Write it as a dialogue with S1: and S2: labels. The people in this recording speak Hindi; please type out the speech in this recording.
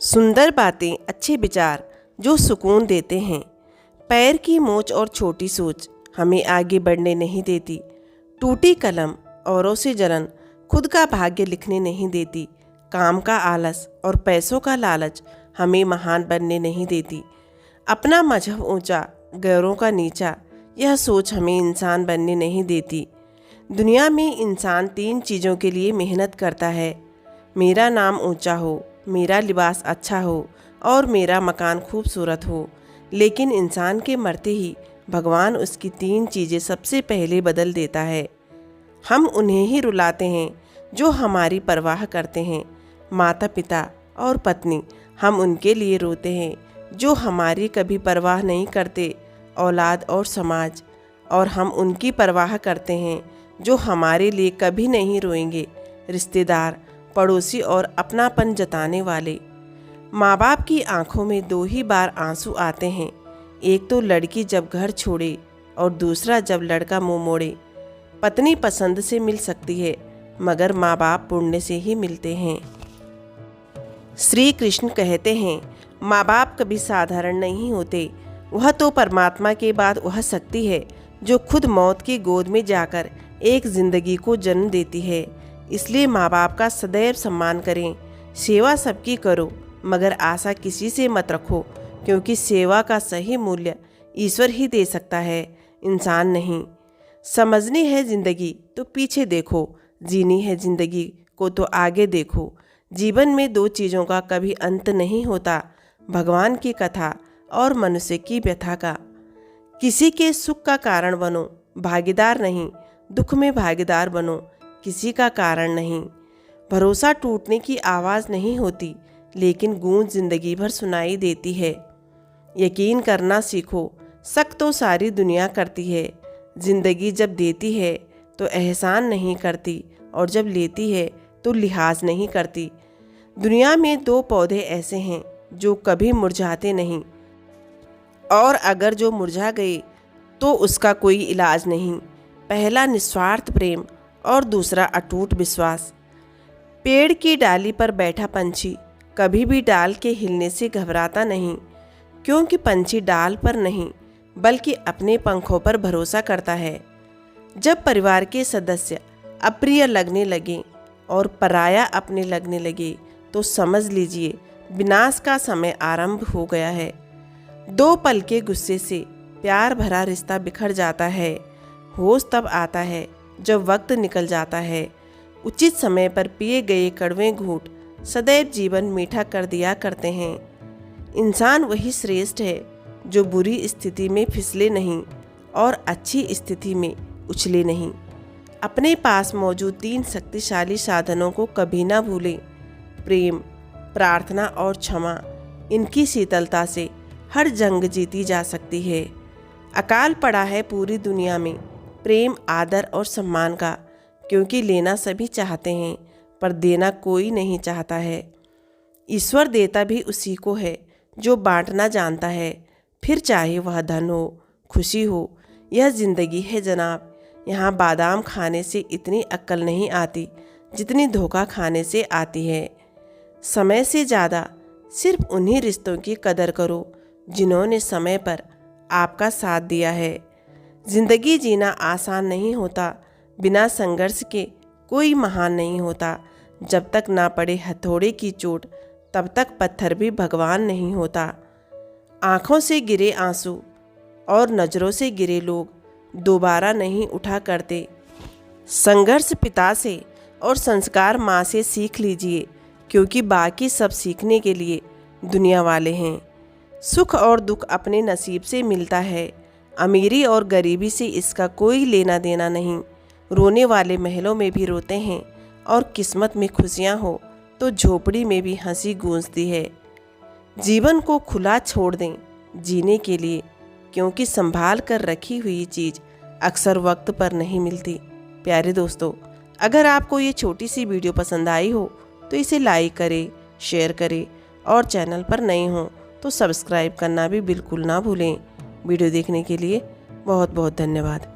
S1: सुंदर बातें, अच्छे विचार जो सुकून देते हैं। पैर की मोच और छोटी सोच हमें आगे बढ़ने नहीं देती। टूटी कलम औरों से जलन खुद का भाग्य लिखने नहीं देती। काम का आलस और पैसों का लालच हमें महान बनने नहीं देती। अपना मजहब ऊंचा, गैरों का नीचा, यह सोच हमें इंसान बनने नहीं देती। दुनिया में इंसान 3 चीज़ों के लिए मेहनत करता है। मेरा नाम ऊंचा हो, मेरा लिबास अच्छा हो और मेरा मकान खूबसूरत हो। लेकिन इंसान के मरते ही भगवान उसकी 3 चीज़ें सबसे पहले बदल देता है। हम उन्हें ही रुलाते हैं जो हमारी परवाह करते हैं। माता पिता और पत्नी, हम उनके लिए रोते हैं जो हमारी कभी परवाह नहीं करते। औलाद और समाज, और हम उनकी परवाह करते हैं जो हमारे लिए कभी नहीं रोएंगे। रिश्तेदार, पड़ोसी और अपनापन जताने वाले। माँ बाप की आंखों में 2 ही बार आंसू आते हैं, एक तो लड़की जब घर छोड़े और दूसरा जब लड़का मुंह मोड़े। पत्नी पसंद से मिल सकती है मगर माँ बाप पुण्य से ही मिलते हैं। श्री कृष्ण कहते हैं, माँ बाप कभी साधारण नहीं होते। वह तो परमात्मा के बाद वह शक्ति है जो खुद मौत की गोद में जाकर एक जिंदगी को जन्म देती है। इसलिए माँ बाप का सदैव सम्मान करें। सेवा सबकी करो मगर आशा किसी से मत रखो, क्योंकि सेवा का सही मूल्य ईश्वर ही दे सकता है, इंसान नहीं। समझनी है ज़िंदगी तो पीछे देखो, जीनी है ज़िंदगी को तो आगे देखो। जीवन में 2 चीज़ों का कभी अंत नहीं होता, भगवान की कथा और मनुष्य की व्यथा का। किसी के सुख का कारण बनो, भागीदार नहीं। दुख में भागीदार बनो, किसी का कारण नहीं। भरोसा टूटने की आवाज़ नहीं होती, लेकिन गूंज जिंदगी भर सुनाई देती है। यकीन करना सीखो, शक तो सारी दुनिया करती है। जिंदगी जब देती है तो एहसान नहीं करती, और जब लेती है तो लिहाज नहीं करती। दुनिया में 2 पौधे ऐसे हैं जो कभी मुरझाते नहीं, और अगर जो मुरझा गए तो उसका कोई इलाज नहीं। पहला निस्वार्थ प्रेम और दूसरा अटूट विश्वास। पेड़ की डाली पर बैठा पंछी कभी भी डाल के हिलने से घबराता नहीं, क्योंकि पंछी डाल पर नहीं बल्कि अपने पंखों पर भरोसा करता है। जब परिवार के सदस्य अप्रिय लगने लगे और पराया अपने लगने लगे तो समझ लीजिए विनाश का समय आरंभ हो गया है। 2 पल के गुस्से से प्यार भरा रिश्ता बिखर जाता है। होश तब आता है जब वक्त निकल जाता है। उचित समय पर पिए गए कड़वे घूंट सदैव जीवन मीठा कर दिया करते हैं। इंसान वही श्रेष्ठ है जो बुरी स्थिति में फिसले नहीं और अच्छी स्थिति में उछले नहीं। अपने पास मौजूद 3 शक्तिशाली साधनों को कभी ना भूलें। प्रेम, प्रार्थना और क्षमा। इनकी शीतलता से हर जंग जीती जा सकती है। अकाल पड़ा है पूरी दुनिया में प्रेम, आदर और सम्मान का, क्योंकि लेना सभी चाहते हैं पर देना कोई नहीं चाहता है। ईश्वर देता भी उसी को है जो बांटना जानता है, फिर चाहे वह धन हो, खुशी हो। यह जिंदगी है जनाब, यहाँ बादाम खाने से इतनी अक्ल नहीं आती जितनी धोखा खाने से आती है। समय से ज़्यादा सिर्फ उन्हीं रिश्तों की कदर करो जिन्होंने समय पर आपका साथ दिया है। जिंदगी जीना आसान नहीं होता, बिना संघर्ष के कोई महान नहीं होता। जब तक ना पड़े हथौड़े की चोट तब तक पत्थर भी भगवान नहीं होता। आँखों से गिरे आंसू और नज़रों से गिरे लोग दोबारा नहीं उठा करते। संघर्ष पिता से और संस्कार माँ से सीख लीजिए, क्योंकि बाकी सब सीखने के लिए दुनिया वाले हैं। सुख और दुख अपने नसीब से मिलता है, अमीरी और गरीबी से इसका कोई लेना देना नहीं। रोने वाले महलों में भी रोते हैं, और किस्मत में खुशियाँ हो तो झोपड़ी में भी हंसी गूंजती है। जीवन को खुला छोड़ दें जीने के लिए, क्योंकि संभाल कर रखी हुई चीज़ अक्सर वक्त पर नहीं मिलती। प्यारे दोस्तों, अगर आपको ये छोटी सी वीडियो पसंद आई हो तो इसे लाइक करें, शेयर करें, और चैनल पर नए हों तो सब्सक्राइब करना भी बिल्कुल ना भूलें। वीडियो देखने के लिए बहुत बहुत धन्यवाद।